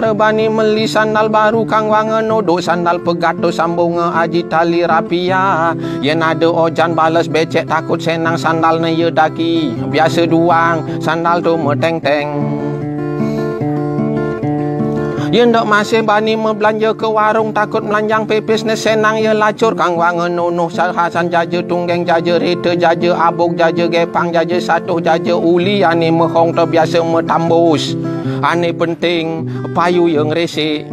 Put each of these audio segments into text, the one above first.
Tebani meli sandal baru kang wangen nodok sandal pegato sambung aji tali rapia. Yen ada ojan balas becek takut senang sandal ne ye daki. Biasa duang sandal tu meteng-teng. Yen dok masih bani membelanja ke warung takut melanjang pepes ne senang ye lacur kang wangen nonoh Hasan jaja tunggeng jaja reta jaja abok jaja gepang jaja satuh jaja uli ane mehong terbiasa metambus ane penting payu yang resik.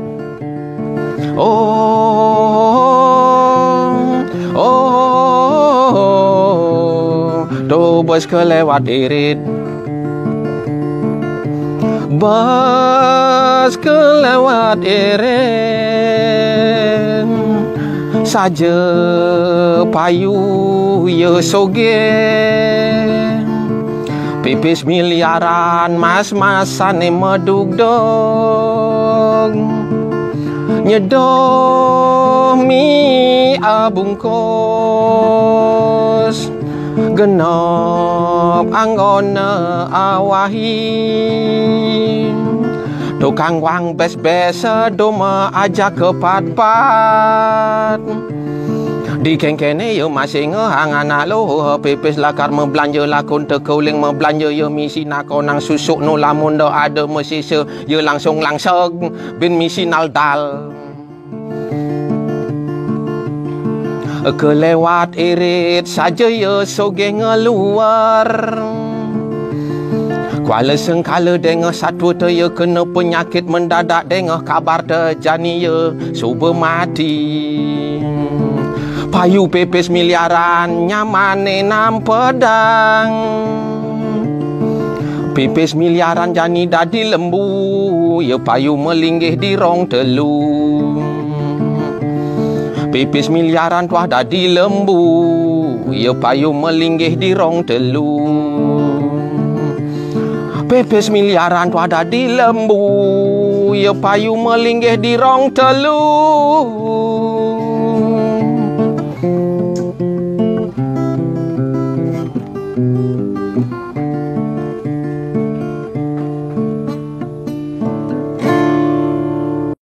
Tu bus kelewat irit, bus kelewat irit saja payu ye soge. Pipis miliaran mas-masane medugdog nyedoh mi abungkus genop anggone awahi. Tukang wang bes-bes doma aja kepat-pat. Di kengkene yo masih ngehang anak lo pepes lakar membelanja lakon tekauling membelanja yo misi nakonang susuk no lamun do ada mesise yo langsung bin misi naldal. Kelewat irit saja yo soge ngeluar. Kuala sengkala dengah satu tu ye kena penyakit mendadak dengah kabar terjani ye suba mati. Payu pepes miliaran nyamane nam pedang. Pepes miliaran jani dadi lembu ye payu melinggih di rong telu. Pepes miliaran tuah dadi lembu ye payu melinggih di rong telu. Pepes miliaran tu ada di lembu, ye payu melinggih di rong telu.